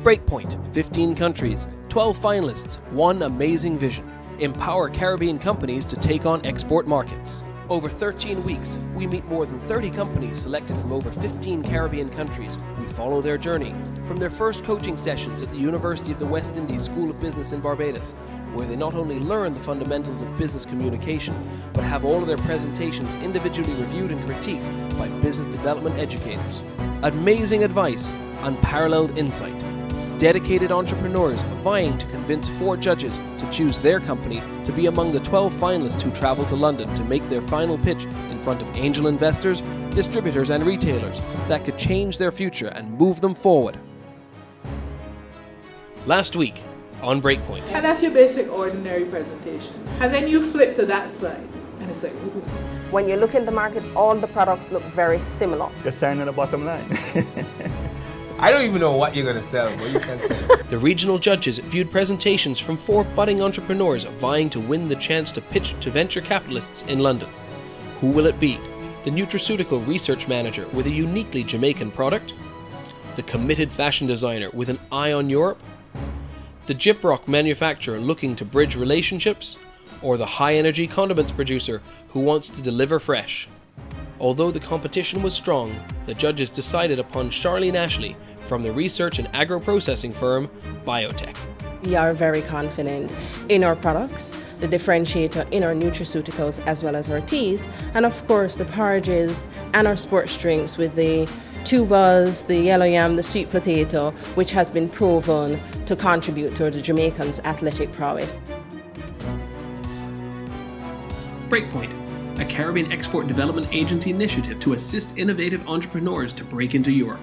Breakpoint, 15 countries, 12 finalists, one amazing vision. Empower Caribbean companies to take on export markets. Over 13 weeks, we meet more than 30 companies selected from over 15 Caribbean countries. We follow their journey, from their first coaching sessions at the University of the West Indies School of Business in Barbados, where they not only learn the fundamentals of business communication, but have all of their presentations individually reviewed and critiqued by business development educators. Amazing advice, unparalleled insight. Dedicated entrepreneurs vying to convince 4 judges to choose their company to be among the 12 finalists who travel to London to make their final pitch in front of angel investors, distributors and retailers that could change their future and move them forward. Last week on Breakpoint. And that's your basic ordinary presentation. And then you flip to that slide and it's like, ooh. When you look in the market, all the products look very similar. Just sign on the bottom line. I don't even know what you're going to sell, but you can sell. The regional judges viewed presentations from 4 budding entrepreneurs vying to win the chance to pitch to venture capitalists in London. Who will it be? The nutraceutical research manager with a uniquely Jamaican product? The committed fashion designer with an eye on Europe? The gyprock manufacturer looking to bridge relationships? Or the high-energy condiments producer who wants to deliver fresh? Although the competition was strong, the judges decided upon Charlene Ashley from the research and agro-processing firm Biotech. We are very confident in our products, the differentiator in our nutraceuticals as well as our teas, and of course the porridges and our sports drinks with the tubas, the yellow yam, the sweet potato, which has been proven to contribute to the Jamaicans' athletic prowess. Breakpoint, a Caribbean Export Development Agency initiative to assist innovative entrepreneurs to break into Europe.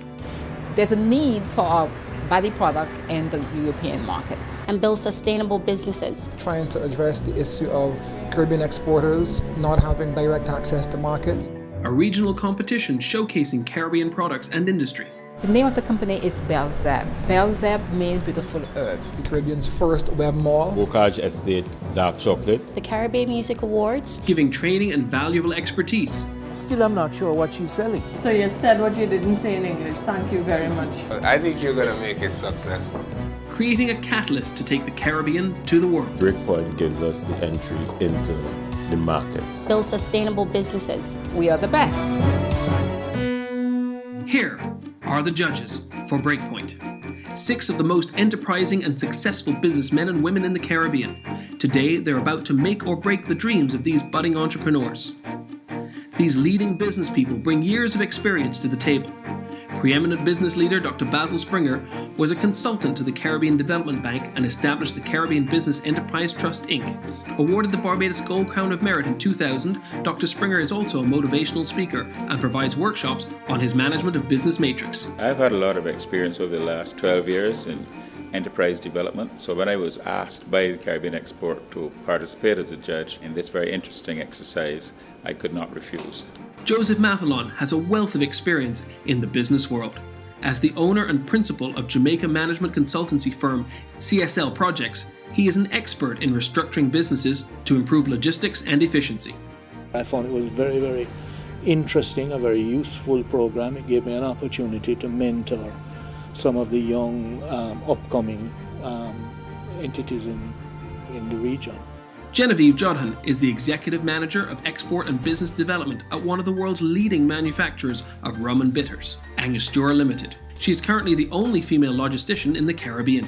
There's a need for our body product in the European markets. And build sustainable businesses. Trying to address the issue of Caribbean exporters not having direct access to markets. A regional competition showcasing Caribbean products and industry. The name of the company is Belzeb. Belzeb means beautiful herbs. The Caribbean's first web mall. Bocage Estate Dark Chocolate. The Caribbean Music Awards. Giving training and valuable expertise. Still, I'm not sure what she's selling. So you said what you didn't say in English. Thank you very much. I think you're going to make it successful. Creating a catalyst to take the Caribbean to the world. Breakpoint gives us the entry into the markets. Build sustainable businesses. We are the best. Here are the judges for Breakpoint. 6 of the most enterprising and successful businessmen and women in the Caribbean. Today, they're about to make or break the dreams of these budding entrepreneurs. These leading business people bring years of experience to the table. Preeminent business leader Dr. Basil Springer was a consultant to the Caribbean Development Bank and established the Caribbean Business Enterprise Trust Inc. Awarded the Barbados Gold Crown of Merit in 2000, Dr. Springer is also a motivational speaker and provides workshops on his management of business matrix. I've had a lot of experience over the last 12 years in enterprise development. So when I was asked by the Caribbean Export to participate as a judge in this very interesting exercise, I could not refuse. Joseph Mathalon has a wealth of experience in the business world. As the owner and principal of Jamaica management consultancy firm CSL Projects, he is an expert in restructuring businesses to improve logistics and efficiency. I found it was very, very interesting, a very useful program. It gave me an opportunity to mentor some of the young upcoming entities in the region. Genevieve Jodhan is the Executive Manager of Export and Business Development at one of the world's leading manufacturers of rum and bitters, Angostura Limited. She is currently the only female logistician in the Caribbean.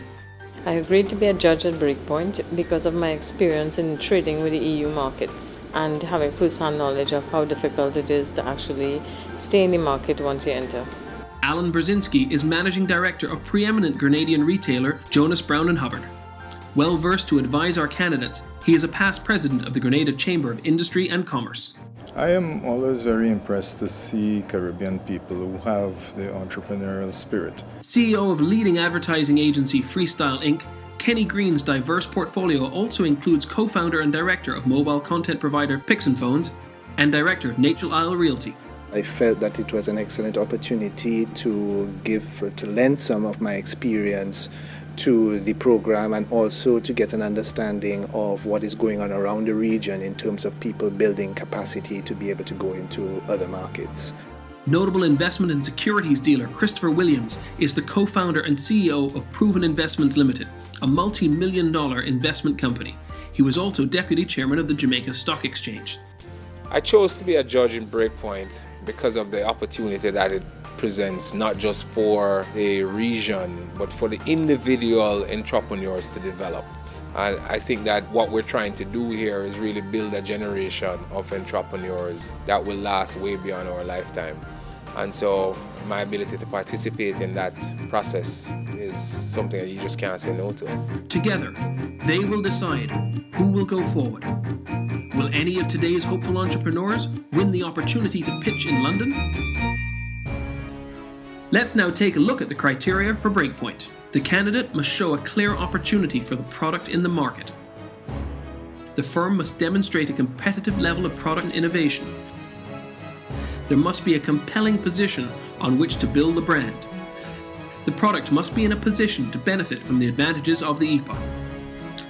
I agreed to be a judge at Breakpoint because of my experience in trading with the EU markets and having first-hand knowledge of how difficult it is to actually stay in the market once you enter. Alan Brzezinski is Managing Director of preeminent Grenadian retailer Jonas Brown & Hubbard. Well versed to advise our candidates, he is a past president of the Grenada Chamber of Industry and Commerce. I am always very impressed to see Caribbean people who have the entrepreneurial spirit. CEO of leading advertising agency Freestyle Inc., Kenny Green's diverse portfolio also includes co-founder and director of mobile content provider Pixn Phones and director of Natural Isle Realty. I felt that it was an excellent opportunity to lend some of my experience to the program and also to get an understanding of what is going on around the region in terms of people building capacity to be able to go into other markets. Notable investment and securities dealer Christopher Williams is the co-founder and CEO of Proven Investments Limited, a multi-million-dollar investment company. He was also deputy chairman of the Jamaica Stock Exchange. I chose to be a judge in Breakpoint because of the opportunity that it presents, not just for the region, but for the individual entrepreneurs to develop. And I think that what we're trying to do here is really build a generation of entrepreneurs that will last way beyond our lifetime. And so my ability to participate in that process is something that you just can't say no to. Together, they will decide who will go forward. Will any of today's hopeful entrepreneurs win the opportunity to pitch in London? Let's now take a look at the criteria for Breakpoint. The candidate must show a clear opportunity for the product in the market. The firm must demonstrate a competitive level of product innovation. There must be a compelling position on which to build the brand. The product must be in a position to benefit from the advantages of the EPA.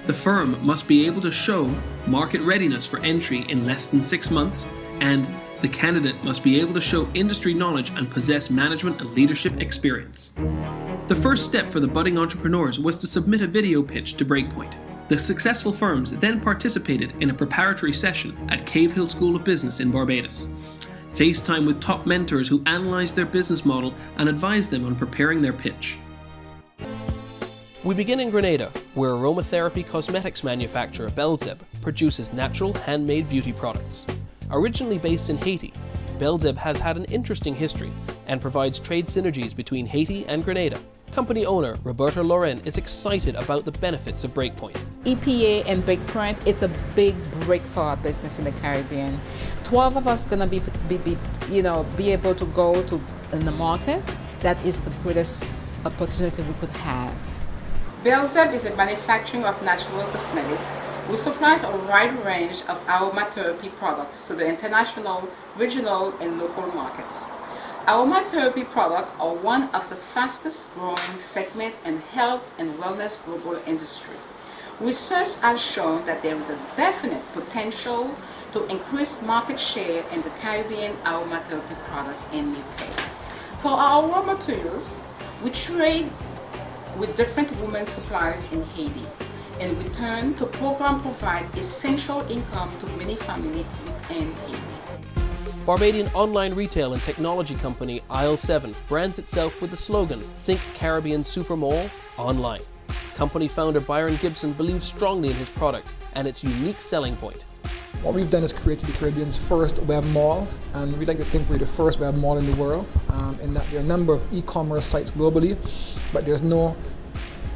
The firm must be able to show market readiness for entry in less than 6 months, and the candidate must be able to show industry knowledge and possess management and leadership experience. The first step for the budding entrepreneurs was to submit a video pitch to Breakpoint. The successful firms then participated in a preparatory session at Cave Hill School of Business in Barbados. FaceTime with top mentors who analysed their business model and advised them on preparing their pitch. We begin in Grenada, where aromatherapy cosmetics manufacturer Belzeb produces natural handmade beauty products. Originally based in Haiti, Belzeb has had an interesting history and provides trade synergies between Haiti and Grenada. Company owner Roberta Loren is excited about the benefits of Breakpoint. EPA and Breakpoint, it's a big break for our business in the Caribbean. 12 of us gonna be able to go to in the market. That is the greatest opportunity we could have. Belzeb is a manufacturer of natural cosmetics. We supplies a wide range of aromatherapy products to the international, regional, and local markets. Aromatherapy products are one of the fastest growing segments in health and wellness global industry. Research has shown that there is a definite potential to increase market share in the Caribbean aromatherapy product in UK. For our raw materials, we trade with different women suppliers in Haiti. In return, the program provides essential income to many families within Haiti. Barbadian online retail and technology company Aisle 7 brands itself with the slogan, Think Caribbean Super Mall Online. Company founder Byron Gibson believes strongly in his product and its unique selling point. What we've done is created the Caribbean's first web mall, and we'd like to think we're the first web mall in the world, in that there are a number of e-commerce sites globally, but there's no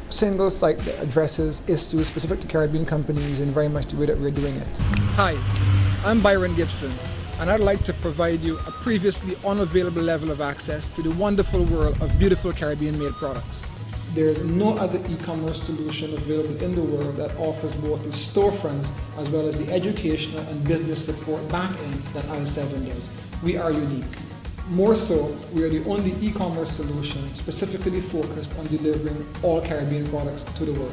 single site that addresses issues specific to Caribbean companies in very much the way that we're doing it. Hi, I'm Byron Gibson, and I'd like to provide you a previously unavailable level of access to the wonderful world of beautiful Caribbean-made products. There's no other e-commerce solution available in the world that offers both the storefront as well as the educational and business support back-end that Aisle 7 does. We are unique. More so, we are the only e-commerce solution specifically focused on delivering all Caribbean products to the world.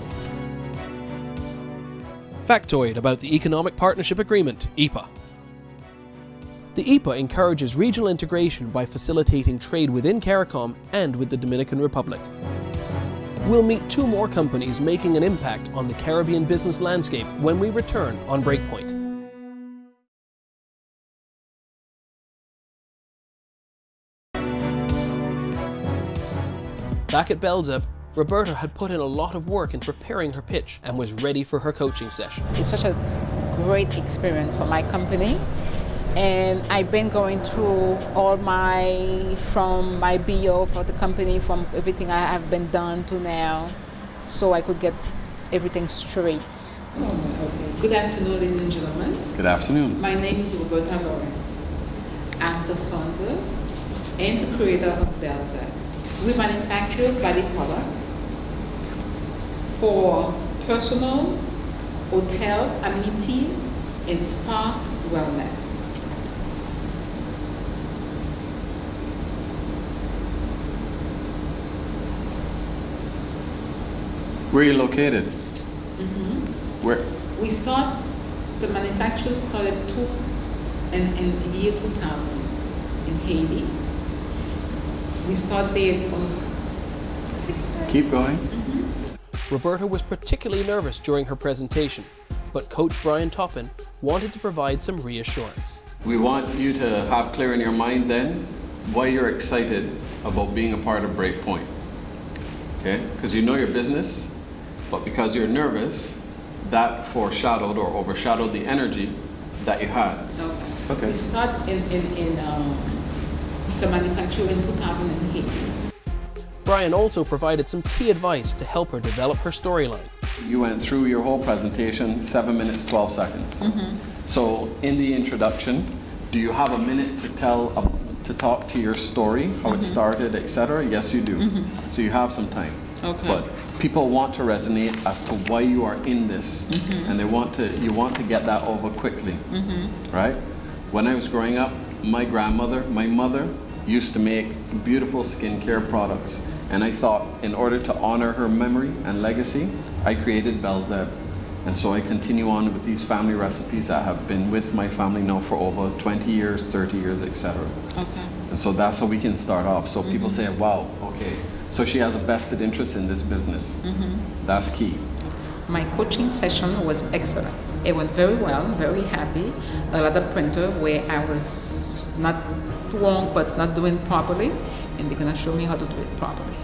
Factoid about the Economic Partnership Agreement, EPA. The EPA encourages regional integration by facilitating trade within CARICOM and with the Dominican Republic. We'll meet 2 more companies making an impact on the Caribbean business landscape when we return on Breakpoint. Back at Belzeb, Roberta had put in a lot of work in preparing her pitch and was ready for her coaching session. It's such a great experience for my company. And I've been going through from my BO for the company, from everything I have been done to now, so I could get everything straight. Good afternoon, ladies and gentlemen. Good afternoon. My name is Roberta Lawrence. I'm the founder and the creator of Belzeb. We manufacture body products for personal, hotels, amenities, and spa wellness. Where are you located? Where? The manufacturer started in the year 2000 in Haiti. We started. Keep going. Roberta was particularly nervous during her presentation, but Coach Brian Toppin wanted to provide some reassurance. We want you to have clear in your mind then why you're excited about being a part of Breakpoint. Okay? Because you know your business, but because you're nervous, that foreshadowed or overshadowed the energy that you had. Okay. We started to manufacture in 2008. Brian also provided some key advice to help her develop her storyline. You went through your whole presentation, 7 minutes, 12 seconds. So in the introduction, do you have a minute to talk to your story, how it started, etc.? Yes, you do. So you have some time. Okay. But people want to resonate as to why you are in this, and you want to get that over quickly, right? When I was growing up, my mother used to make beautiful skincare products, and I thought in order to honor her memory and legacy, I created Belzeb. And so I continue on with these family recipes that have been with my family now for over 20 years, 30 years, etc. Okay. And so that's how we can start off. So people say, wow, okay, so she has a vested interest in this business. That's key. My coaching session was excellent. It went very well, very happy. A lot of printer where I was not too long but not doing properly, and they're gonna show me how to do it properly.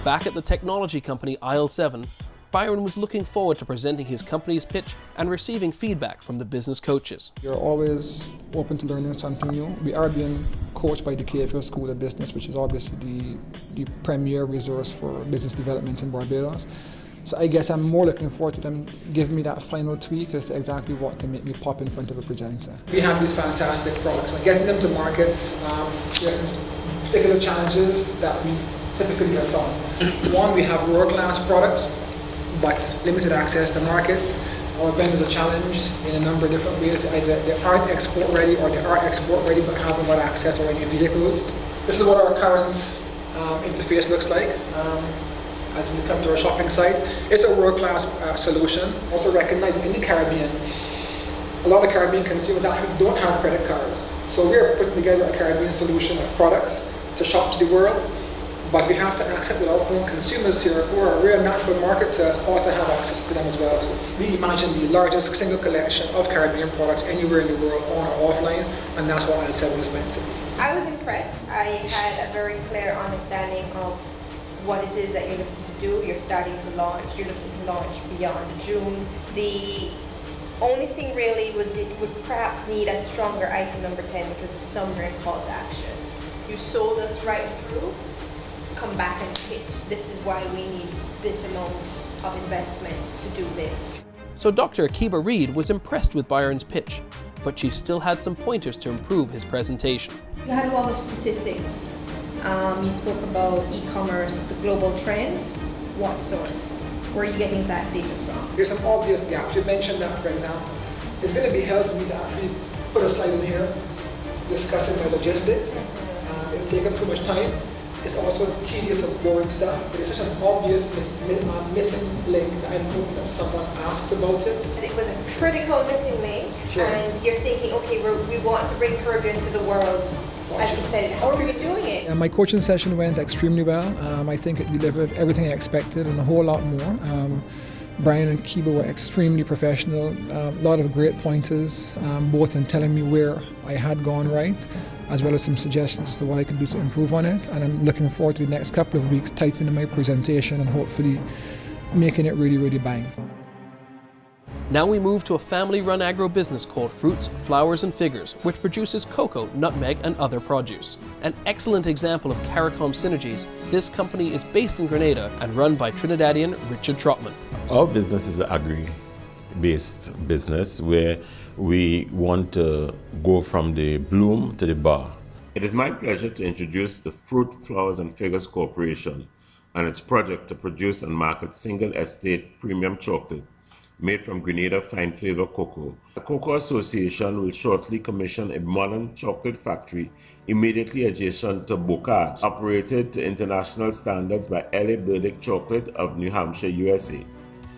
Back at the technology company Aisle 7, Byron was looking forward to presenting his company's pitch and receiving feedback from the business coaches. You're always open to learning something new. We are being coached by the KFL School of Business, which is obviously the premier resource for business development in Barbados. So I guess I'm more looking forward to them giving me that final tweak as to exactly what can make me pop in front of a presenter. We have these fantastic products, and getting them to markets, there's some particular challenges that we typically have found. One, we have world-class products, but limited access to markets. Our vendors are challenged in a number of different ways. Either they aren't export ready or they are export ready but haven't got access or any vehicles. This is what our current interface looks like. As we come to our shopping site, it's a world-class solution. Also recognized in the Caribbean, a lot of Caribbean consumers actually don't have credit cards. So we're putting together a Caribbean solution of products to shop to the world, but we have to accept that our own consumers here, who are a real natural market to us, ought to have access to them as well too. We imagine the largest single collection of Caribbean products anywhere in the world on or offline, and that's what Aisle 7 was meant to be. I was impressed. I had a very clear understanding of what it is that you're looking to do. You're starting to launch. You're looking to launch beyond June. The only thing really was it would perhaps need a stronger item number 10, which was a summary and call to action. You sold us right through. Come back and pitch. This is why we need this amount of investment to do this. So Dr. Akiba Reed was impressed with Byron's pitch, but she still had some pointers to improve his presentation. You had a lot of statistics. You spoke about e-commerce, the global trends. What source? Where are you getting that data from? There's some obvious gaps. You mentioned that, for example. It's going to be helpful for me to actually put a slide in here discussing my logistics. It'll take up too much time. It's also tedious and boring stuff, but it's such an obvious missing link that I'm hoping that someone asks about it. It was a critical missing link, and you're thinking, okay, we want to bring Caribbean to the world. As you said, how are we doing it? My coaching session went extremely well. I think it delivered everything I expected and a whole lot more. Brian and Kiba were extremely professional, a lot of great pointers, both in telling me where I had gone right, as well as some suggestions as to what I could do to improve on it. And I'm looking forward to the next couple of weeks tightening my presentation and hopefully making it really, really bang. Now we move to a family-run agro-business called Fruits, Flowers and Figures, which produces cocoa, nutmeg and other produce. An excellent example of CARICOM synergies, this company is based in Grenada and run by Trinidadian Richard Trotman. Our business is an agri-based business where we want to go from the bloom to the bar. It is my pleasure to introduce the Fruit, Flowers and Figures Corporation and its project to produce and market single estate premium chocolate made from Grenada fine flavor cocoa. The Cocoa Association will shortly commission a modern chocolate factory immediately adjacent to Bocage, operated to international standards by L.A. Burdick Chocolate of New Hampshire, USA,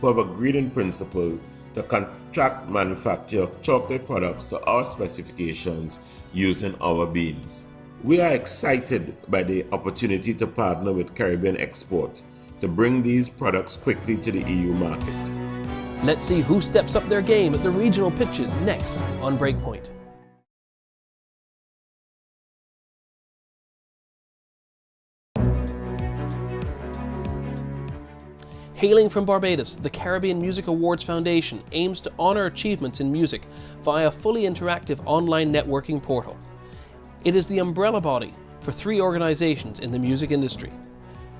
who have agreed in principle to contract manufacture chocolate products to our specifications using our beans. We are excited by the opportunity to partner with Caribbean Export to bring these products quickly to the EU market. Let's see who steps up their game at the regional pitches next on Breakpoint. Hailing from Barbados, the Caribbean Music Awards Foundation aims to honor achievements in music via a fully interactive online networking portal. It is the umbrella body for 3 organizations in the music industry.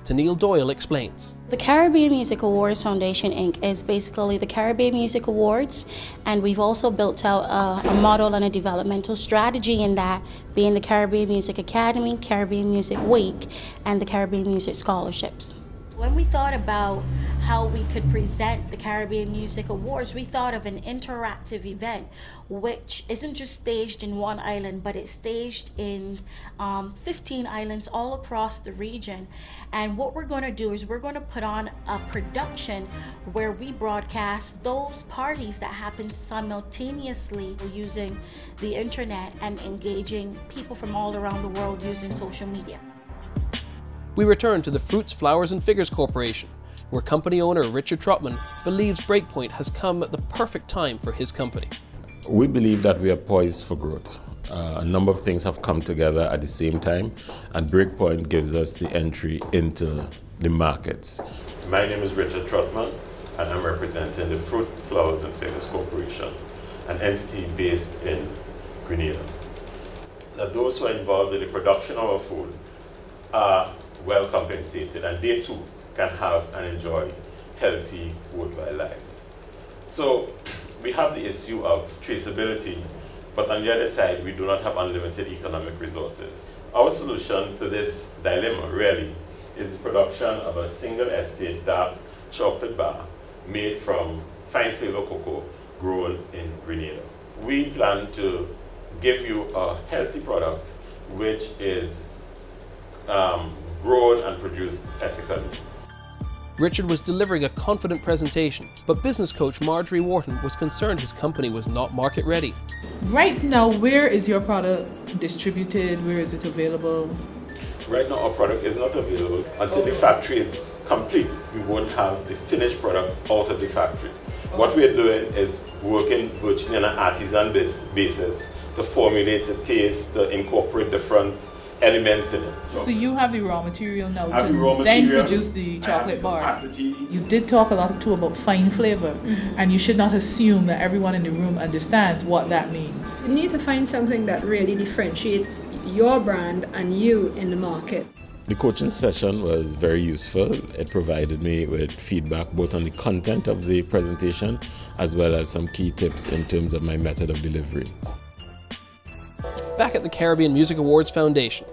Tennille Doyle explains. The Caribbean Music Awards Foundation, Inc. is basically the Caribbean Music Awards, and we've also built out a model and a developmental strategy in that, being the Caribbean Music Academy, Caribbean Music Week, and the Caribbean Music Scholarships. When we thought about how we could present the Caribbean Music Awards, we thought of an interactive event which isn't just staged in one island, but it's staged in 15 islands all across the region. And what we're going to do is we're going to put on a production where we broadcast those parties that happen simultaneously using the internet and engaging people from all around the world using social media. We return to the Fruits, Flowers and Figures Corporation, where company owner Richard Trotman believes Breakpoint has come at the perfect time for his company. We believe that we are poised for growth. A number of things have come together at the same time, and Breakpoint gives us the entry into the markets. My name is Richard Trotman, and I'm representing the Fruit, Flowers and Figures Corporation, an entity based in Grenada. Now, those who are involved in the production of our food are well compensated, and they too can have and enjoy healthy, worthwhile lives. So we have the issue of traceability, but on the other side, we do not have unlimited economic resources. Our solution to this dilemma really is the production of a single estate dark chocolate bar made from fine flavor cocoa grown in Grenada. We plan to give you a healthy product which is grown and produced ethically. Richard was delivering a confident presentation, but business coach Marjorie Wharton was concerned his company was not market ready. Right now, where is your product distributed? Where is it available? Right now, our product is not available until the factory is complete. We won't have the finished product out of the factory. What we're doing is working virtually on an artisan basis to formulate the taste, to incorporate different elements in it. So you have the raw material now to then produce the chocolate bar. You did talk a lot too about fine flavor, and you should not assume that everyone in the room understands what that means. You need to find something that really differentiates your brand and you in the market. The coaching session was very useful. It provided me with feedback both on the content of the presentation as well as some key tips in terms of my method of delivery. Back at the Caribbean Music Awards Foundation,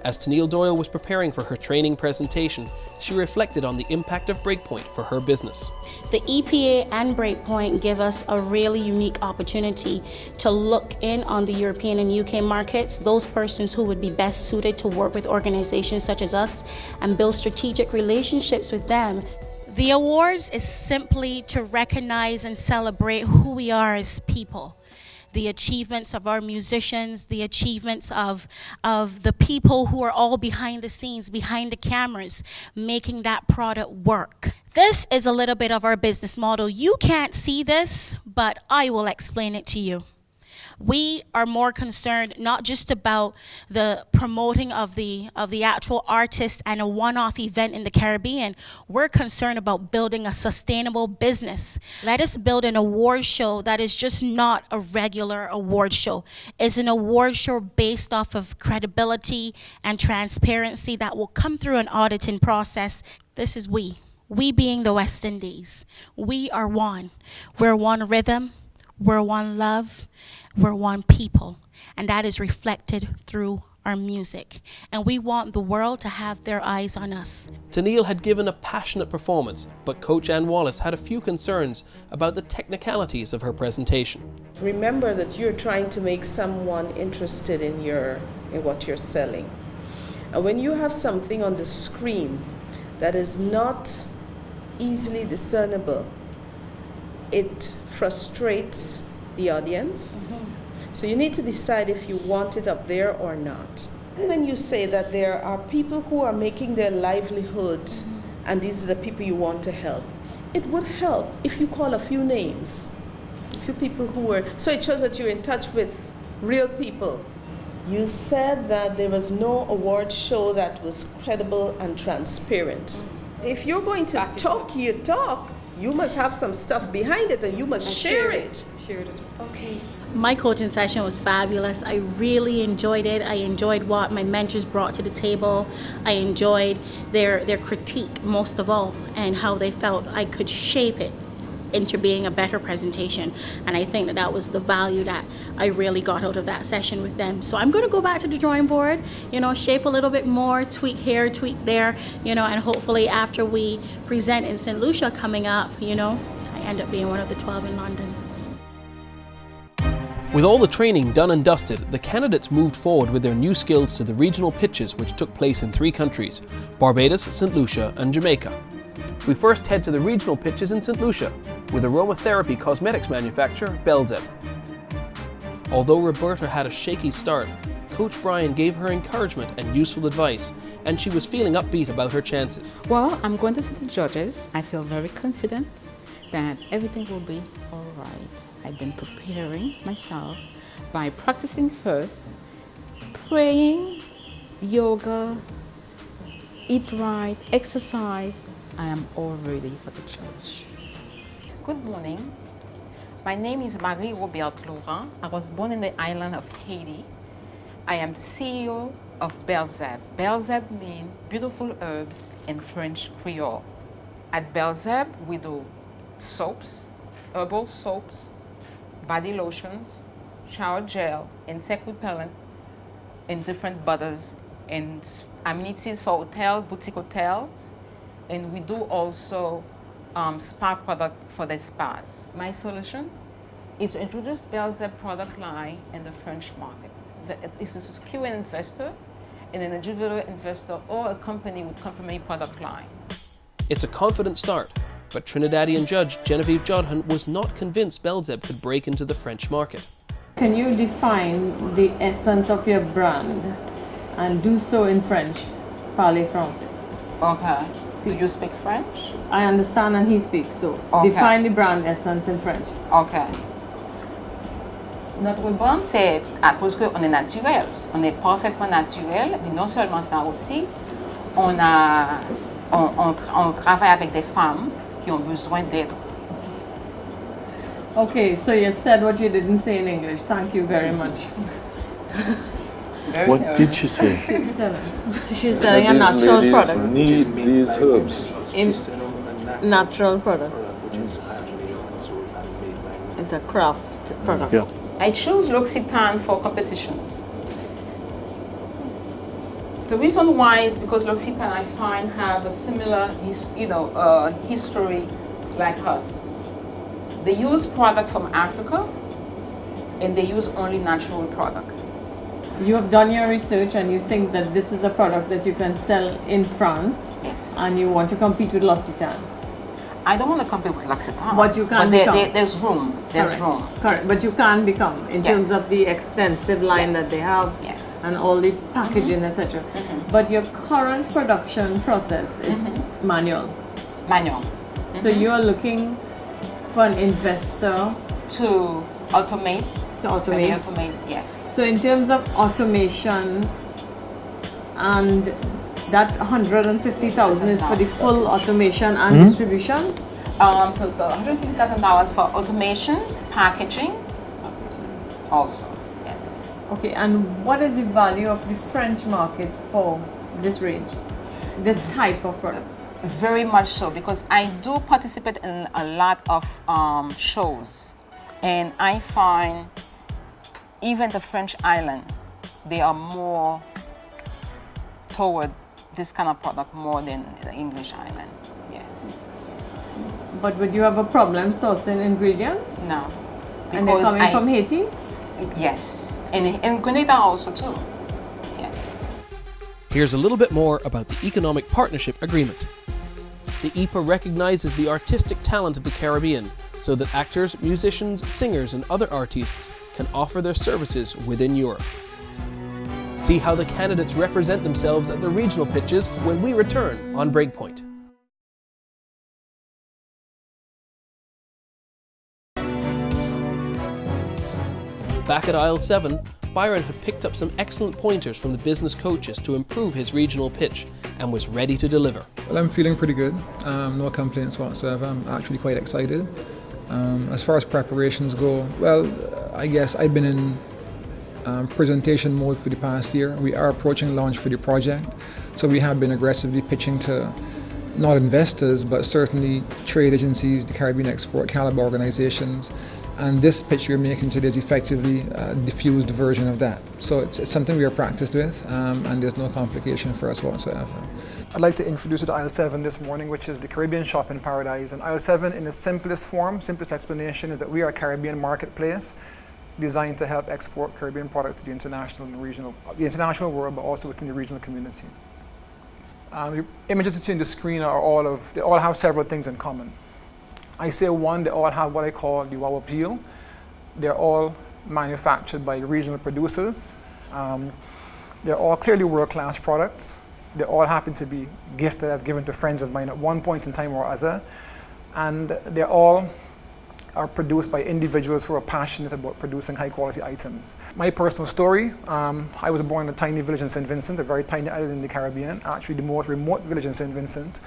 as Tennille Doyle was preparing for her training presentation, she reflected on the impact of Breakpoint for her business. The EPA and Breakpoint give us a really unique opportunity to look in on the European and UK markets, those persons who would be best suited to work with organizations such as us and build strategic relationships with them. The awards is simply to recognize and celebrate who we are as people. The achievements of our musicians, the achievements of the people who are all behind the scenes, behind the cameras, making that product work. This is a little bit of our business model. You can't see this, but I will explain it to you. We are more concerned not just about the promoting of the actual artist and a one-off event in the Caribbean. We're concerned about building a sustainable business. Let us build an award show that is just not a regular award show. It's an award show based off of credibility and transparency that will come through an auditing process. This is we. We being the West Indies. We are one. We're one rhythm. We're one love. We're one people, and that is reflected through our music. And we want the world to have their eyes on us. Tennille had given a passionate performance, but Coach Ann Wallace had a few concerns about the technicalities of her presentation. Remember that you're trying to make someone interested in what you're selling. And when you have something on the screen that is not easily discernible, it frustrates the audience. So you need to decide if you want it up there or not. And when you say that there are people who are making their livelihood, and these are the people you want to help, it would help if you call a few names, a few people who were, so it shows that you're in touch with real people. You said that there was no award show that was credible and transparent. If you're going to talk your talk, you must have some stuff behind it and you must share it. Okay. My coaching session was fabulous. I really enjoyed it. I enjoyed what my mentors brought to the table. I enjoyed their critique most of all, and how they felt I could shape it into being a better presentation. And I think that was the value that I really got out of that session with them. So I'm going to go back to the drawing board, shape a little bit more, tweak here, tweak there, and hopefully after we present in St. Lucia coming up, I end up being one of the 12 in London. With all the training done and dusted, the candidates moved forward with their new skills to the regional pitches which took place in 3 countries, Barbados, St. Lucia and Jamaica. We first head to the regional pitches in St. Lucia with aromatherapy cosmetics manufacturer Belzeb. Although Roberta had a shaky start, Coach Brian gave her encouragement and useful advice, and she was feeling upbeat about her chances. Well, I'm going to see the judges. I feel very confident that everything will be all right. I've been preparing myself by practicing first, praying, yoga, eat right, exercise. I am all ready for the judge. Good morning. My name is Marie-Robert Laurent. I was born in the island of Haiti. I am the CEO of Belzeb. Belzeb means beautiful herbs in French Creole. At Belzeb, we do soaps, herbal soaps, body lotions, shower gel, insect repellent, in different butters, and amenities for hotels, boutique hotels, and we do also spa product for the spas. My solution is to introduce Belzeb product line in the French market. It's a secure investor, and an individual investor or a company with complementary product line. It's a confident start, but Trinidadian judge Genevieve Jodhan was not convinced Belzeb could break into the French market. Can you define the essence of your brand and do so in French? Parlez français. Okay. Do you speak French? I understand and he speaks, so okay. Define the brand essence in French. Ok. Notre brand, c'est à cause qu'on est naturel. On est parfaitement naturel, mais non seulement ça aussi, on travaille avec des femmes qui ont besoin d'aide. Okay, so you said what you didn't say in English. Thank you very much. What did she say? She's selling a natural product. Need these herbs. Natural product. It's a craft product. Yeah. I choose L'Occitane for competitions. The reason why is because L'Occitane I find have a similar, history like us. They use product from Africa, and they use only natural product. You have done your research and you think that this is a product that you can sell in France. Yes. And you want to compete with L'Occitane. I don't want to compete with L'Occitane. But you can there's room. There's Correct. room. Correct. Yes. But you can become in terms of the extensive line Yes. that they have Yes. and all the packaging, etc. But your current production process is manual. Manual. So you are looking for an investor to automate. Semi-automate, yes. So in terms of automation, and that 150,000 is for the full automation and distribution? $150,000 for automations, packaging, also, yes. Okay, and what is the value of the French market for this range, this type of product? Very much so, because I do participate in a lot of shows, and I find even the French island, they are more toward this kind of product more than the English island, yes. But would you have a problem sourcing ingredients? No. And they're coming from Haiti? Yes, and in Grenada also too, yes. Here's a little bit more about the Economic Partnership Agreement. The EPA recognizes the artistic talent of the Caribbean so that actors, musicians, singers, and other artists can offer their services within Europe. See how the candidates represent themselves at the regional pitches when we return on Breakpoint. Back at aisle 7, Byron had picked up some excellent pointers from the business coaches to improve his regional pitch and was ready to deliver. Well, I'm feeling pretty good. No complaints whatsoever. I'm actually quite excited. As far as preparations go, well, I guess I've been in presentation mode for the past year. We are approaching launch for the project, so we have been aggressively pitching to not investors, but certainly trade agencies, the Caribbean export caliber organizations. And this pitch we're making today is effectively a diffused version of that. So it's something we are practiced with, and there's no complication for us whatsoever. I'd like to introduce you to aisle 7 this morning, which is the Caribbean shopping paradise. And aisle 7, in its simplest form, simplest explanation, is that we are a Caribbean marketplace designed to help export Caribbean products to the international and regional, the international world, but also within the regional community. The images you see on the screen are they all have several things in common. I say one, they all have what I call the wow appeal. They're all manufactured by regional producers. They're all clearly world-class products. They all happen to be gifts that I've given to friends of mine at one point in time or other. And they all are produced by individuals who are passionate about producing high-quality items. My personal story, I was born in a tiny village in St. Vincent, a very tiny island in the Caribbean, actually the most remote village in St. Vincent.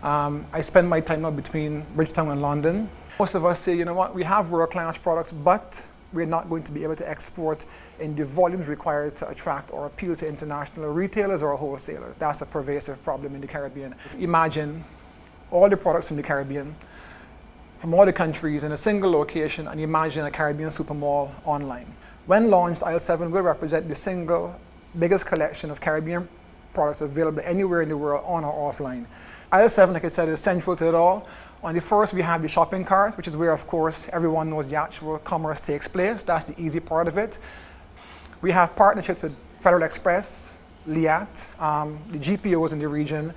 I spend my time now between Bridgetown and London. Most of us say, you know what, we have world-class products, but we're not going to be able to export in the volumes required to attract or appeal to international retailers or wholesalers. That's a pervasive problem in the Caribbean. Imagine all the products from the Caribbean, from all the countries in a single location, and imagine a Caribbean supermall online. When launched, aisle 7 will represent the single biggest collection of Caribbean products available anywhere in the world, on or offline. Aisle 7, like I said, is central to it all. On the first, we have the shopping cart, which is where, of course, everyone knows the actual commerce takes place. That's the easy part of it. We have partnerships with Federal Express, LIAT, the GPOs in the region,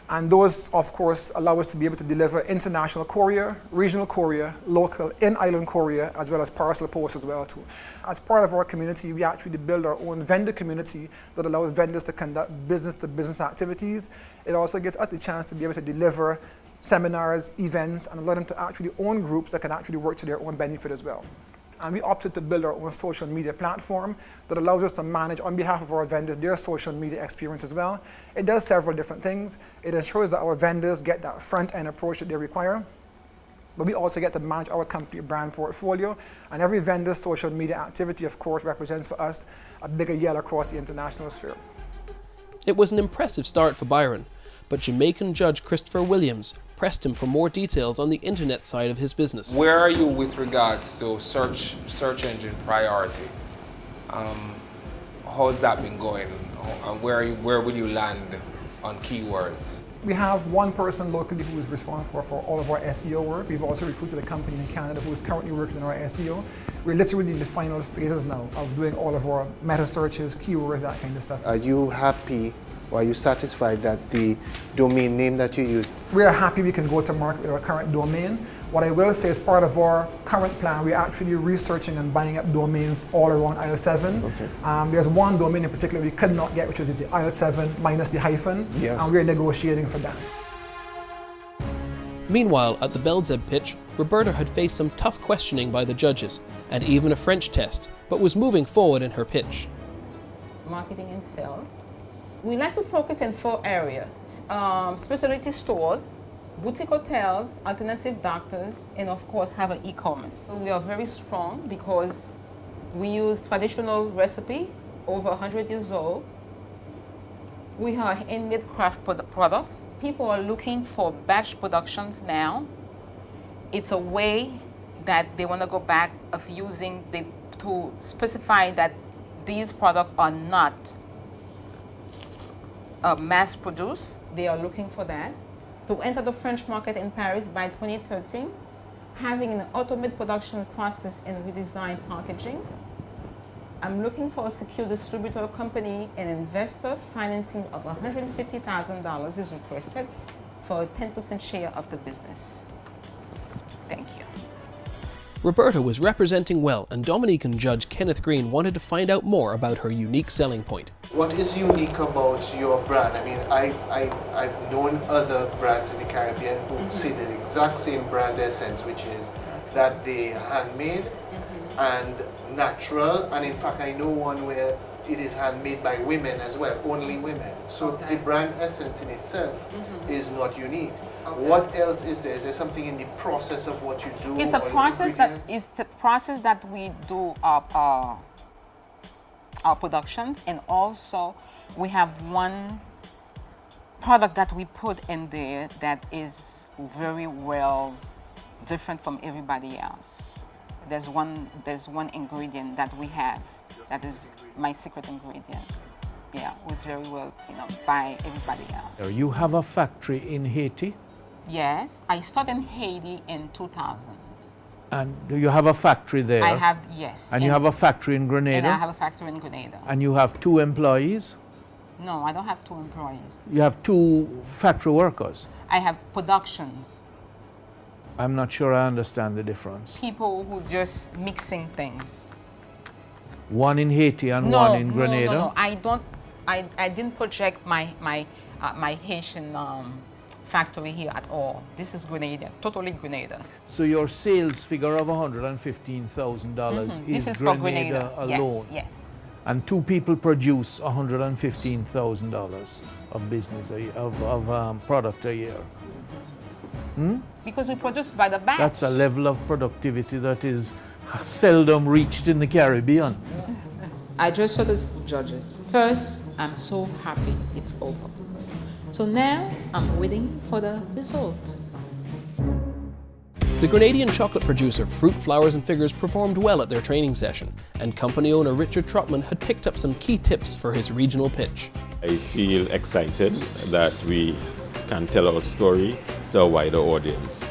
and those, of course, allow us to be able to deliver international courier, regional courier, local in-island courier, as well as parcel post as well too. As part of our community, we actually build our own vendor community that allows vendors to conduct business-to-business activities. It also gives us the chance to be able to deliver seminars, events, and allow them to actually own groups that can actually work to their own benefit as well. And we opted to build our own social media platform that allows us to manage, on behalf of our vendors, their social media experience as well. It does several different things. It ensures that our vendors get that front-end approach that they require, but we also get to manage our company brand portfolio. And every vendor's social media activity, of course, represents for us a bigger yell across the international sphere. It was an impressive start for Byron, but Jamaican judge Christopher Williams pressed him for more details on the internet side of his business. Where are you with regards to search engine priority? How's that been going? And where will you land on keywords? We have one person locally who is responsible for all of our SEO work. We've also recruited a company in Canada who is currently working on our SEO. We're literally in the final phases now of doing all of our meta searches, keywords, that kind of stuff. Are you happy or are you satisfied that the domain name that you use? We are happy we can go to market with our current domain. What I will say is part of our current plan, we're actually researching and buying up domains all around aisle 7. Okay. There's one domain in particular we could not get, which is the aisle 7 minus the hyphen, yes. And we're negotiating for that. Meanwhile, at the Belzeb pitch, Roberta had faced some tough questioning by the judges, and even a French test, but was moving forward in her pitch. Marketing and sales. We like to focus in 4 areas: specialty stores, boutique hotels, alternative doctors, and of course have an e-commerce. So we are very strong because we use traditional recipe, over 100 years old. We are handmade craft products. People are looking for batch productions now. It's a way that they want to go back of using to specify that these products are not mass produced. They are looking for that. To enter the French market in Paris by 2013, having an automated production process and redesigned packaging. I'm looking for a secure distributor company and investor. Financing of $150,000 is requested for a 10% share of the business. Thank you. Roberta was representing well, and Dominican judge Kenneth Green wanted to find out more about her unique selling point. What is unique about your brand? I mean, I've known other brands in the Caribbean who say the exact same brand essence, which is that they handmade and natural. And in fact, I know one where it is handmade by women as well, only women. So the brand essence in itself is not unique. What else is there? Is there something in the process of what you do? It's a process that we do our productions, and also we have one product that we put in there that is very well different from everybody else. There's one ingredient that we have that is my secret ingredient. Yeah, was very well, by everybody else. You have a factory in Haiti? Yes, I started in Haiti in 2000. And do you have a factory there? I have, yes. And you have a factory in Grenada? And I have a factory in Grenada. And you have 2 employees? No, I don't have 2 employees. You have 2 factory workers? I have productions. I'm not sure I understand the difference. People who just mixing things. One in Haiti and one in Grenada? No, I didn't project my Haitian factory here at all. This is Grenada, totally Grenada. So your sales figure of $115,000 This is for Grenada alone? Yes. And 2 people produce $115,000 of business, of product a year. Because we produce by the batch. That's a level of productivity that is seldom reached in the Caribbean. I just saw the judges. First, I'm so happy it's over. So now I'm waiting for the result. The Grenadian chocolate producer Fruit, Flowers and Figures performed well at their training session, and company owner Richard Trotman had picked up some key tips for his regional pitch. I feel excited that we can tell our story to a wider audience.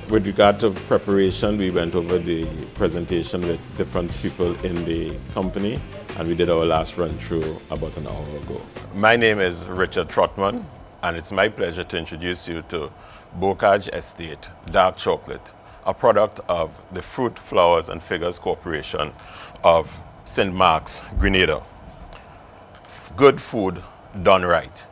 With regard to preparation, we went over the presentation with different people in the company, and we did our last run through about an hour ago. My name is Richard Trotman, and it's my pleasure to introduce you to Bocage Estate Dark Chocolate, a product of the Fruit, Flowers and Figures Corporation of St. Mark's, Grenada. Good food done right.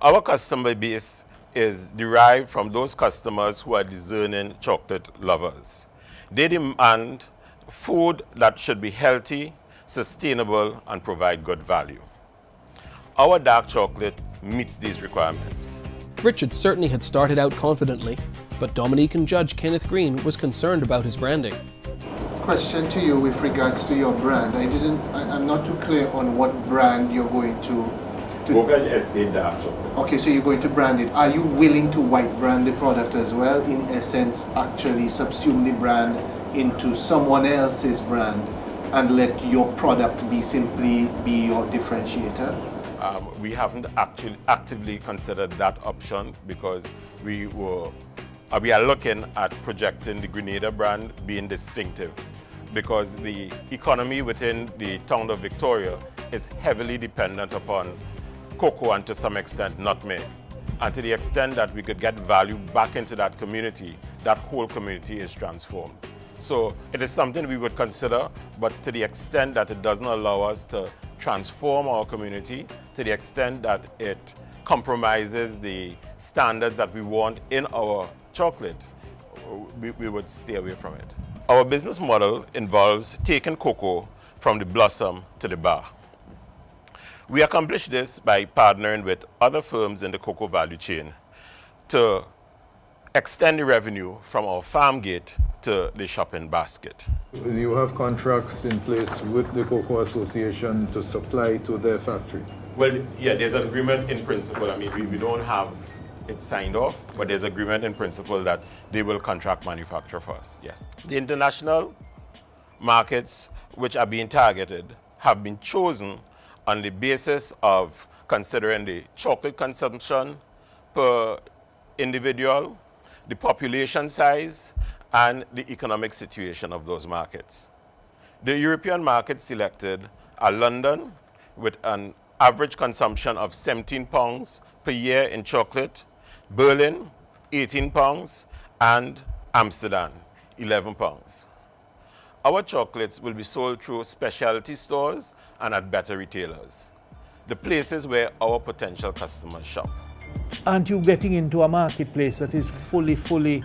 Our customer base is derived from those customers who are discerning chocolate lovers. They demand food that should be healthy, sustainable, and provide good value. Our dark chocolate meets these requirements. Richard certainly had started out confidently, but Dominican judge Kenneth Green was concerned about his branding. Question to you with regards to your brand. I'm not too clear on what brand you're going to Bocage Estate Dark Chocolate. Okay, so you're going to brand it. Are you willing to white brand the product as well? In essence, actually subsume the brand into someone else's brand and let your product simply be your differentiator? We haven't actually actively considered that option because we are looking at projecting the Grenada brand being distinctive, because the economy within the town of Victoria is heavily dependent upon cocoa and to some extent nutmeg. And to the extent that we could get value back into that community, that whole community is transformed. So it is something we would consider, but to the extent that it doesn't allow us to transform our community, to the extent that it compromises the standards that we want in our chocolate, we would stay away from it. Our business model involves taking cocoa from the blossom to the bar. We accomplish this by partnering with other firms in the cocoa value chain to extend the revenue from our farm gate to the shopping basket. You have contracts in place with the Cocoa Association to supply to their factory? Well, yeah, there's an agreement in principle. I mean, we don't have it signed off, but there's agreement in principle that they will contract manufacture for us, yes. The international markets which are being targeted have been chosen on the basis of considering the chocolate consumption per individual, the population size, and the economic situation of those markets. The European market selected are London, with an average consumption of 17 pounds per year in chocolate, Berlin, 18 pounds, and Amsterdam, 11 pounds. Our chocolates will be sold through specialty stores and at better retailers. the places where our potential customers shop. Aren't you getting into a marketplace that is fully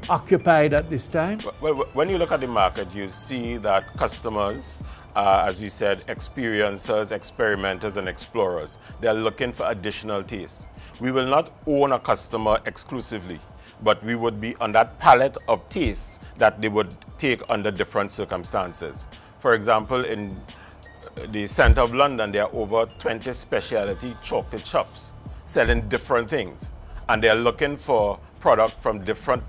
occupied at this time? Well, when you look at the market, you see that customers, as we said, experiencers, experimenters, and explorers, they're looking for additional tastes. We will not own a customer exclusively, but we would be on that palette of tastes that they would take under different circumstances. For example, in the center of London, there are over 20 specialty chocolate shops selling different things. And they're looking for product from different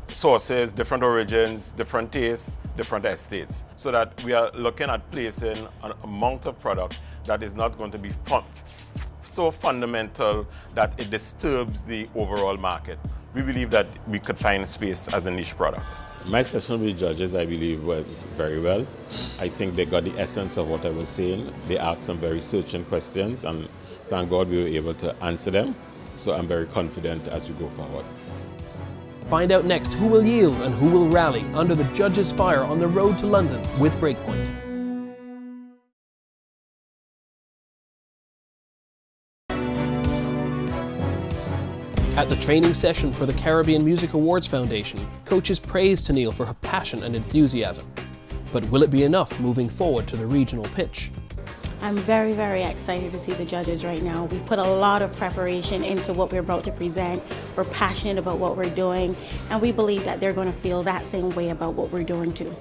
sources, different origins, different tastes, different estates. So that we are looking at placing an amount of product that is not going to be so fundamental that it disturbs the overall market. We believe that we could find space as a niche product. My session with judges, I believe, went very well. I think they got the essence of what I was saying. They asked some very searching questions, and thank God we were able to answer them. So I'm very confident as we go forward. Find out next who will yield and who will rally under the judges' fire on the road to London with Breakpoint. At the training session for the Caribbean Music Awards Foundation, coaches praised Tennille for her passion and enthusiasm. But will it be enough moving forward to the regional pitch? I'm very, very excited to see the judges right now. We put a lot of preparation into what we're about to present. We're passionate about what we're doing, and we believe that they're going to feel that same way about what we're doing too.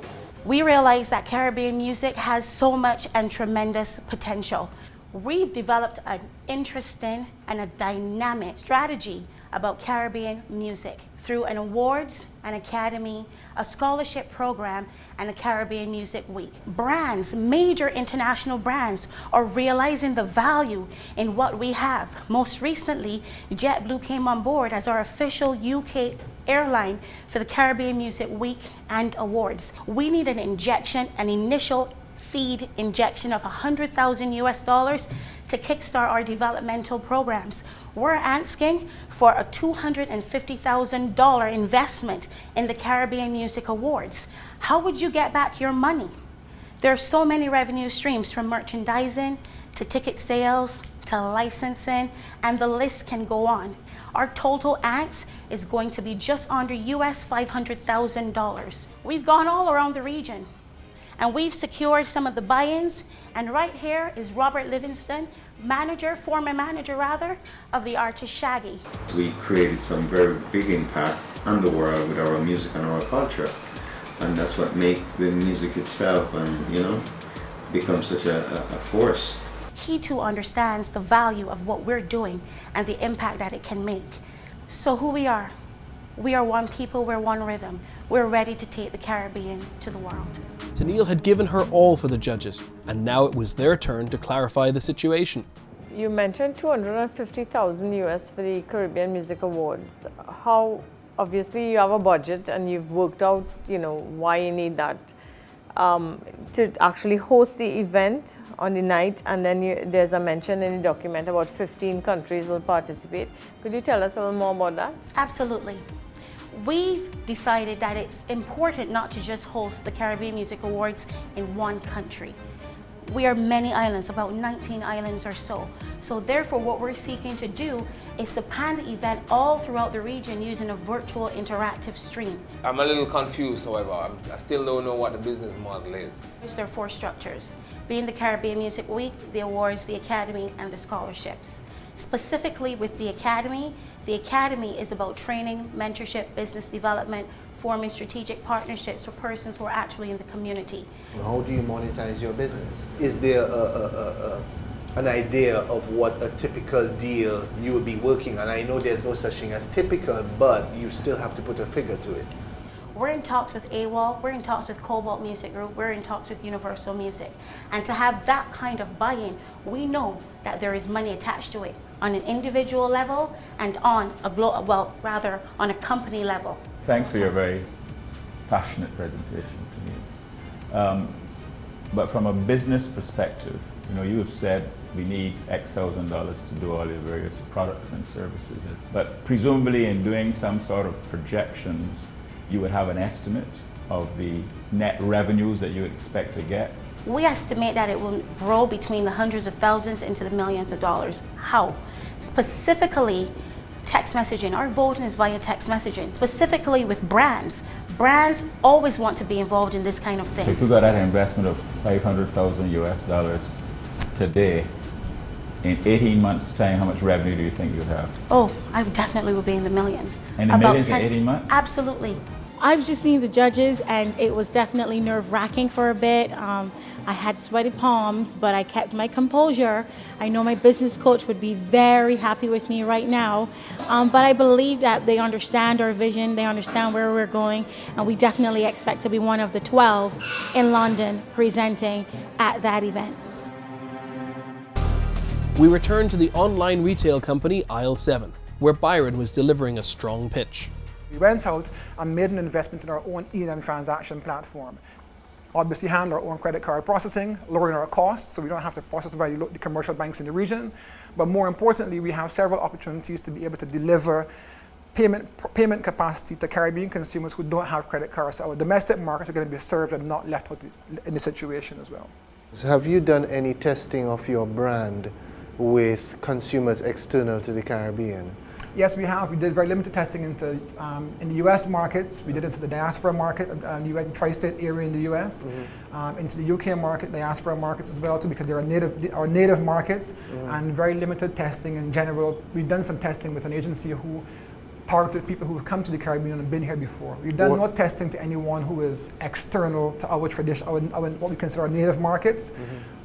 We realize that Caribbean music has so much and tremendous potential. We've developed an interesting and a dynamic strategy about Caribbean music through an awards, an academy, a scholarship program, and a Caribbean Music Week. Brands, major international brands, are realizing the value in what we have. Most recently, JetBlue came on board as our official UK airline for the Caribbean Music Week and Awards. We need an injection, an initial seed injection of $100,000 to kickstart our developmental programs. We're asking for a $250,000 investment in the Caribbean Music Awards. How would you get back your money? There are so many revenue streams, from merchandising to ticket sales to licensing, and the list can go on. Our total ask is going to be just under US $500,000. We've gone all around the region, and we've secured some of the buy-ins, and right here is Robert Livingston, former manager of the artist Shaggy. We created some very big impact on the world with our music and our culture, and that's what makes the music itself and become such a force. He too understands the value of what we're doing and the impact that it can make. So who we are one people, we're one rhythm. We're ready to take the Caribbean to the world. Tennille had given her all for the judges, and now it was their turn to clarify the situation. You mentioned $250,000 US for the Caribbean Music Awards. How, obviously you have a budget and you've worked out, why you need that to actually host the event on the night, and then there's a mention in the document about 15 countries will participate. Could you tell us a little more about that? Absolutely. We've decided that it's important not to just host the Caribbean Music Awards in one country. We are many islands, about 19 islands or so. So therefore, what we're seeking to do is to plan the event all throughout the region using a virtual interactive stream. I'm a little confused, however. I still don't know what the business model is. There are 4 structures, being the Caribbean Music Week, the awards, the academy, and the scholarships. Specifically with the academy is about training, mentorship, business development, forming strategic partnerships for persons who are actually in the community. How do you monetize your business? Is there an idea of what a typical deal you would be working on? I know there's no such thing as typical, but you still have to put a figure to it. We're in talks with AWOL, we're in talks with Cobalt Music Group, we're in talks with Universal Music. And to have that kind of buy-in, we know that there is money attached to it on an individual level and on a company level. Thanks for your very passionate presentation to me. But from a business perspective, you have said we need X thousand dollars to do all your various products and services. But presumably in doing some sort of projections, you would have an estimate of the net revenues that you expect to get. We estimate that it will grow between the hundreds of thousands into the millions of dollars. How? Specifically, text messaging. Our voting is via text messaging, specifically with brands. Brands always want to be involved in this kind of thing. If you got that investment of $500,000 today, in 18 months' time, how much revenue do you think you'd have? Oh, I definitely will be in the millions. In the millions in 18 months? Absolutely. I've just seen the judges, and it was definitely nerve-wracking for a bit. I had sweaty palms, but I kept my composure. I know my business coach would be very happy with me right now, but I believe that they understand our vision, they understand where we're going, and we definitely expect to be one of the 12 in London presenting at that event. We return to the online retail company Aisle 7, where Byron was delivering a strong pitch. We went out and made an investment in our own E&M transaction platform. Obviously handle our own credit card processing, lowering our costs so we don't have to process very low the commercial banks in the region. But more importantly, we have several opportunities to be able to deliver payment capacity to Caribbean consumers who don't have credit cards. So our domestic markets are going to be served and not left out in the situation as well. So have you done any testing of your brand with consumers external to the Caribbean? Yes, we have. We did very limited testing in the U.S. markets. We did into the diaspora market, the tri-state area in the U.S., into the U.K. market, diaspora markets as well too, because they're our native markets, and very limited testing in general. We've done some testing with an agency who targeted people who have come to the Caribbean and been here before. We've done no testing to anyone who is external to our tradition, what we consider our native markets,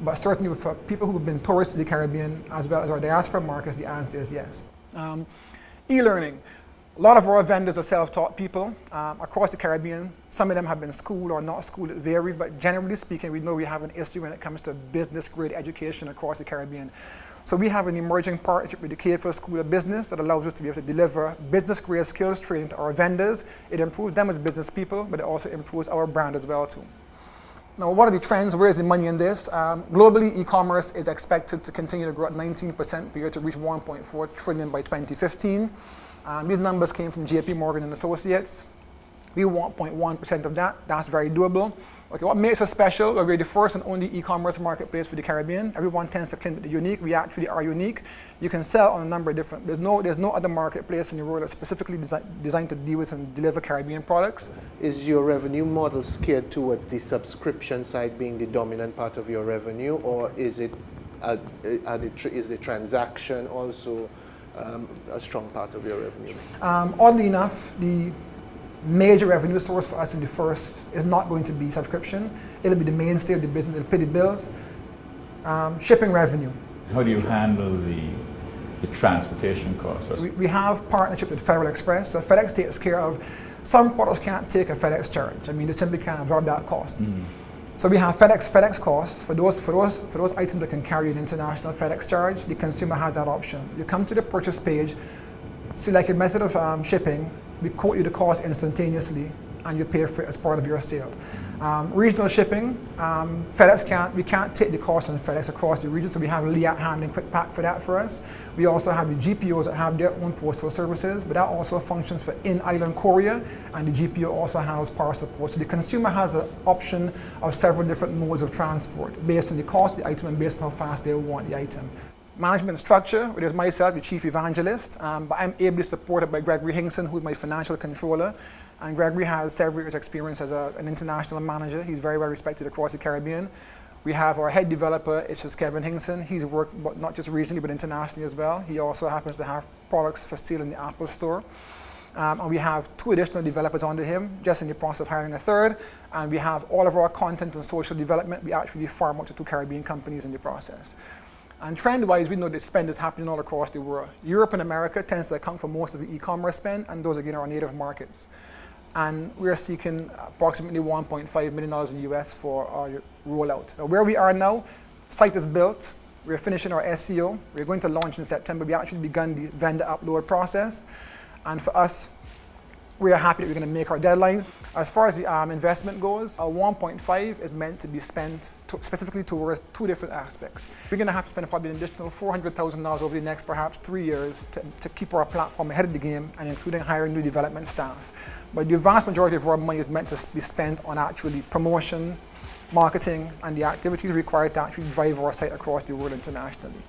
but certainly for people who have been tourists to the Caribbean as well as our diaspora markets, the answer is yes. E-learning. A lot of our vendors are self-taught people across the Caribbean. Some of them have been schooled or not schooled, it varies, but generally speaking, we know we have an issue when it comes to business-grade education across the Caribbean. So we have an emerging partnership with the KFL School of Business that allows us to be able to deliver business-grade skills training to our vendors. It improves them as business people, but it also improves our brand as well too. Now, what are the trends? Where is the money in this? Globally, e-commerce is expected to continue to grow at 19% per year to reach $1.4 trillion by 2015. These numbers came from JP Morgan and Associates. We want 0.1% of that. That's very doable. Okay, what makes us special? We're the first and only e-commerce marketplace for the Caribbean. Everyone tends to claim that they're unique. We actually are unique. You can sell on a number of different. There's no other marketplace in the world that's specifically designed to deal with and deliver Caribbean products. Is your revenue model skewed towards the subscription side being the dominant part of your revenue, or is it is the transaction also a strong part of your revenue? Oddly enough, the major revenue source for us in the first is not going to be subscription. It'll be the mainstay of the business. It'll pay the bills. Shipping revenue. How do you handle the transportation costs? We have partnership with Federal Express. So FedEx takes care of some products can't take a FedEx charge. I mean, they simply can't absorb that cost. So we have FedEx costs for those items that can carry an international FedEx charge. The consumer has that option. You come to the purchase page, select your method of shipping. We quote you the cost instantaneously, and you pay for it as part of your sale. Regional shipping, we can't take the cost on FedEx across the region, so we have LEAT handling quick pack for that for us. We also have the GPOs that have their own postal services, but that also functions for in-island courier, and the GPO also handles parcel post. So the consumer has an option of several different modes of transport based on the cost of the item and based on how fast they want the item. Management structure, it is myself, the chief evangelist, but I'm ably supported by Gregory Hinkson, who's my financial controller. And Gregory has several years' experience as an international manager. He's very well respected across the Caribbean. We have our head developer, it's just Kevin Hinkson. He's worked not just regionally, but internationally as well. He also happens to have products for sale in the Apple Store. And we have 2 additional developers under him, just in the process of hiring a 3rd. And we have all of our content and social development. We actually farm out to 2 Caribbean companies in the process. And trend-wise, we know that spend is happening all across the world. Europe and America tends to account for most of the e-commerce spend, and those again are our native markets. And we are seeking approximately $1.5 million in the US for our rollout. Now, where we are now, site is built. We're finishing our SEO. We're going to launch in September. We actually begun the vendor upload process. And for us, we are happy that we're going to make our deadlines. As far as the investment goes, our 1.5 is meant to be spent specifically towards 2 different aspects. We're going to have to spend probably an additional $400,000 over the next perhaps 3 years to keep our platform ahead of the game, and including hiring new development staff. But the vast majority of our money is meant to be spent on actually promotion, marketing and the activities required to actually drive our site across the world internationally.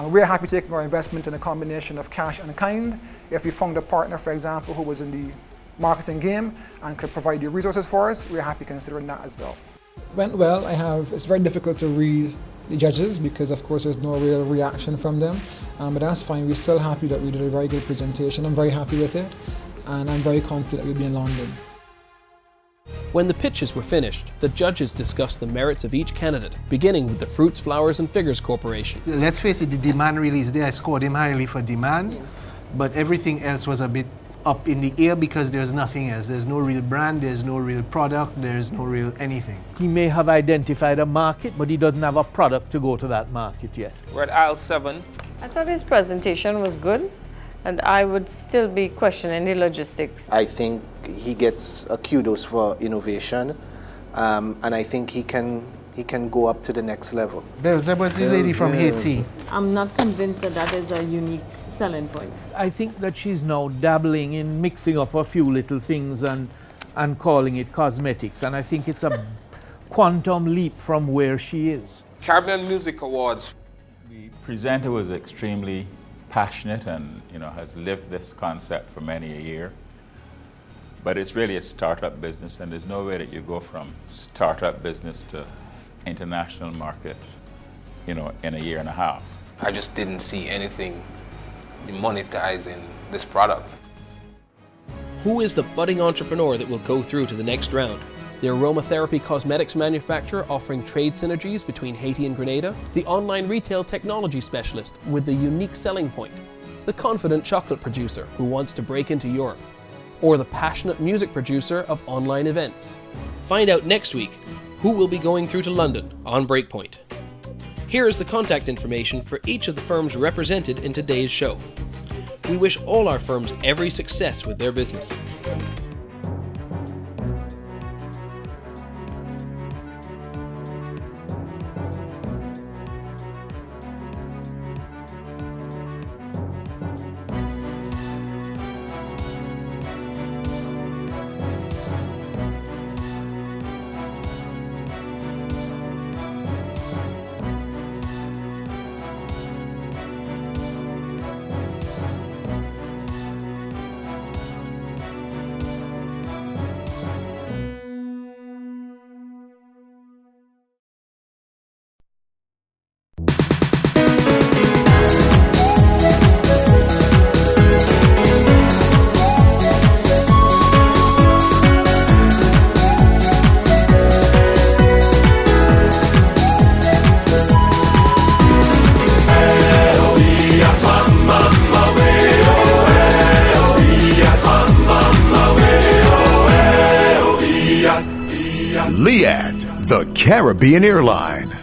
We're happy taking our investment in a combination of cash and kind. If we found a partner, for example, who was in the marketing game and could provide the resources for us, we're happy considering that as well. Went well. It's very difficult to read the judges because of course there's no real reaction from them, but that's fine. We're still happy that we did a very good presentation. I'm very happy with it, and I'm very confident we'll be in London. When the pitches were finished, the judges discussed the merits of each candidate, beginning with the Fruits, Flowers and Figures Corporation. Let's face it, the demand really is there. I scored him highly for demand, but everything else was a bit up in the air because there's nothing else. There's no real brand, there's no real product, there's no real anything. He may have identified a market, but he doesn't have a product to go to that market yet. We're at aisle 7. I thought his presentation was good, and I would still be questioning the logistics. I think he gets a kudos for innovation, and I think he can go up to the next level. Belzeb was the lady from Haiti. I'm not convinced that is a unique selling point. I think that she's now dabbling in mixing up a few little things and calling it cosmetics, and I think it's a quantum leap from where she is. Caribbean Music Awards. The presenter was extremely passionate and has lived this concept for many a year. But it's really a startup business, and there's no way that you go from startup business to international market, in a year and a half. I just didn't see anything monetizing this product. Who is the budding entrepreneur that will go through to the next round? The aromatherapy cosmetics manufacturer offering trade synergies between Haiti and Grenada, the online retail technology specialist with the unique selling point, the confident chocolate producer who wants to break into Europe, or the passionate music producer of online events. Find out next week who will be going through to London on Breakpoint. Here is the contact information for each of the firms represented in today's show. We wish all our firms every success with their business. Liat, the Caribbean airline.